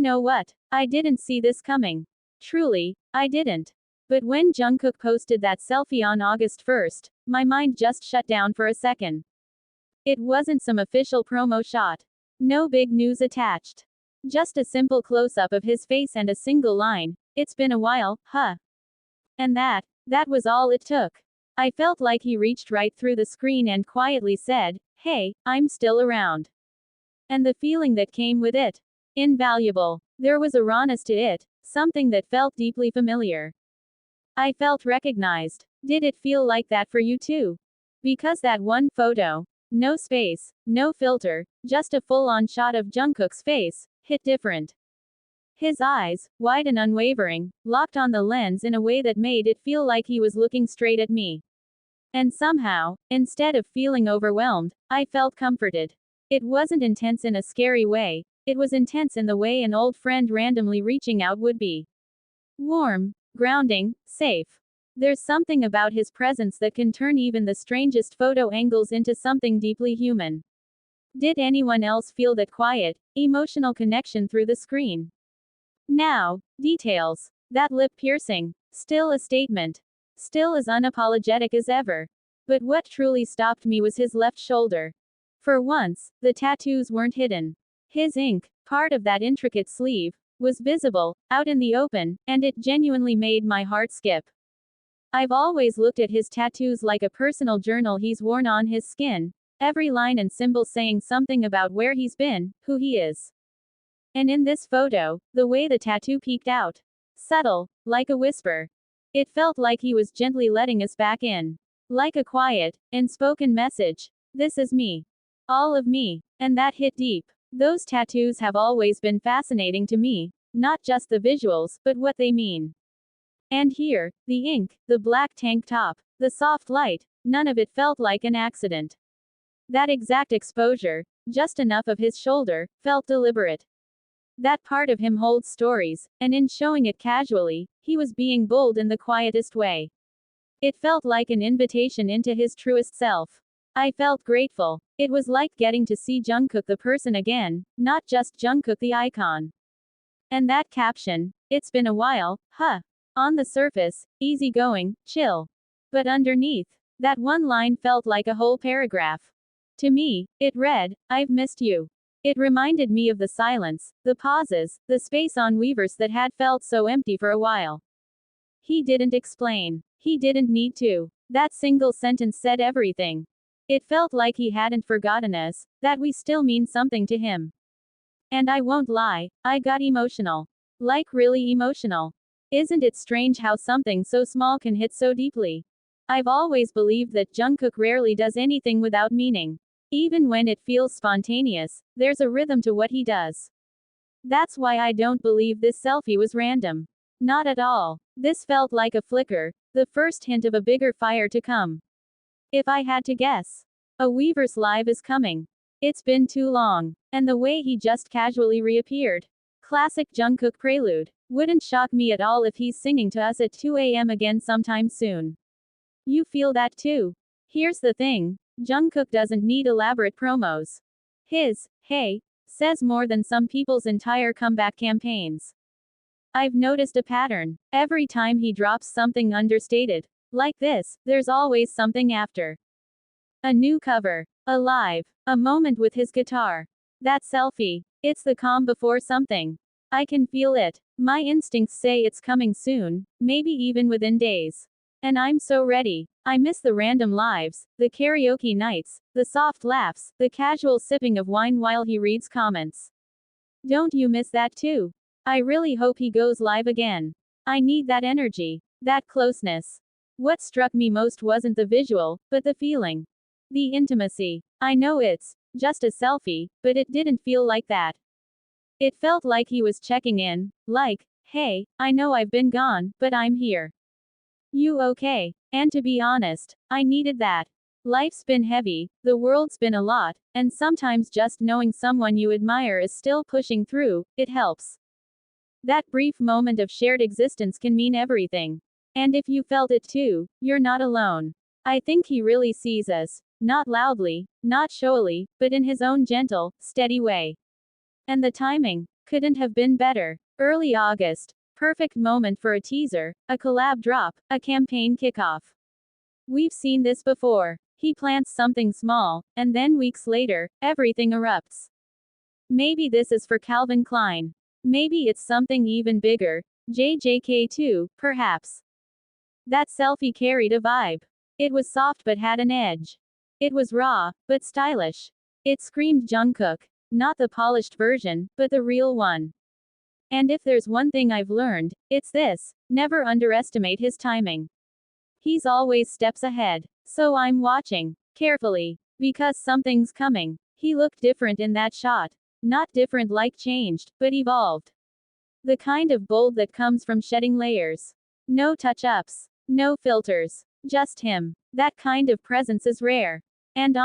know what? I didn't see this coming. Truly, I didn't. But when Jungkook posted that selfie on August 1st, my mind just shut down for a second. It wasn't some official promo shot. No big news attached. Just a simple close-up of his face and a single line, "It's been a while, huh?" And that was all it took. I felt like he reached right through the screen and quietly said, "Hey, I'm still around." And the feeling that came with it. Invaluable. There was a rawness to it, something that felt deeply familiar. I felt recognized. Did it feel like that for you too? Because that one photo, no space, no filter, just a full-on shot of Jungkook's face, hit different. His eyes, wide and unwavering, locked on the lens in a way that made it feel like he was looking straight at me. And somehow, instead of feeling overwhelmed, I felt comforted. It wasn't intense in a scary way, it was intense in the way an old friend randomly reaching out would be. Warm, grounding, safe. There's something about his presence that can turn even the strangest photo angles into something deeply human. Did anyone else feel that quiet, emotional connection through the screen? Now, details. That lip piercing. Still a statement. Still as unapologetic as ever. But what truly stopped me was his left shoulder. For once, the tattoos weren't hidden. His ink, part of that intricate sleeve, was visible, out in the open, and it genuinely made my heart skip. I've always looked at his tattoos like a personal journal he's worn on his skin, every line and symbol saying something about where he's been, who he is. And in this photo, the way the tattoo peeked out. Subtle, like a whisper. It felt like he was gently letting us back in. Like a quiet, unspoken message. This is me. All of me. And that hit deep. Those tattoos have always been fascinating to me, not just the visuals, but what they mean. And here, the ink, the black tank top, the soft light, none of it felt like an accident. That exact exposure, just enough of his shoulder, felt deliberate. That part of him holds stories, and in showing it casually, he was being bold in the quietest way. It felt like an invitation into his truest self. I felt grateful. It was like getting to see Jungkook the person again, not just Jungkook the icon. And that caption, "It's been a while, huh?" On the surface, easygoing, chill. But underneath, that one line felt like a whole paragraph. To me, it read, "I've missed you." It reminded me of the silence, the pauses, the space on Weverse that had felt so empty for a while. He didn't explain. He didn't need to. That single sentence said everything. It felt like he hadn't forgotten us, that we still mean something to him. And I won't lie, I got emotional. Like really emotional. Isn't it strange how something so small can hit so deeply? I've always believed that Jungkook rarely does anything without meaning. Even when it feels spontaneous, there's a rhythm to what he does. That's why I don't believe this selfie was random. Not at all. This felt like a flicker, the first hint of a bigger fire to come. If I had to guess, a Weverse live is coming. It's been too long. And the way he just casually reappeared. Classic Jungkook prelude. Wouldn't shock me at all if he's singing to us at 2 a.m. again sometime soon. You feel that too? Here's the thing. Jungkook doesn't need elaborate promos. His, "Hey," says more than some people's entire comeback campaigns. I've noticed a pattern. Every time he drops something understated, like this, there's always something after. A new cover. A live. A moment with his guitar. That selfie. It's the calm before something. I can feel it. My instincts say it's coming soon, maybe even within days. And I'm so ready. I miss the random lives, the karaoke nights, the soft laughs, the casual sipping of wine while he reads comments. Don't you miss that too? I really hope he goes live again. I need that energy, that closeness. What struck me most wasn't the visual, but the feeling. The intimacy. I know it's just a selfie, but it didn't feel like that. It felt like he was checking in, like, "Hey, I know I've been gone, but I'm here. You okay?" And to be honest, I needed that. Life's been heavy, the world's been a lot, and sometimes just knowing someone you admire is still pushing through, it helps. That brief moment of shared existence can mean everything. And if you felt it too, you're not alone. I think he really sees us, not loudly, not showily, but in his own gentle, steady way. And the timing Couldn't have been better. Early August. Perfect moment for a teaser, a collab drop, a campaign kickoff. We've seen this before. He plants something small, and then weeks later, everything erupts. Maybe this is for Calvin Klein. Maybe it's something even bigger. JJK2, perhaps. That selfie carried a vibe. It was soft but had an edge. It was raw, but stylish. It screamed Jungkook. Not the polished version, but the real one. And if there's one thing I've learned, it's this: never underestimate his timing. He's always steps ahead. So I'm watching carefully, because something's coming. He looked different in that shot. Not different like changed, but evolved. The kind of bold that comes from shedding layers. No touch-ups. No filters. Just him. That kind of presence is rare. And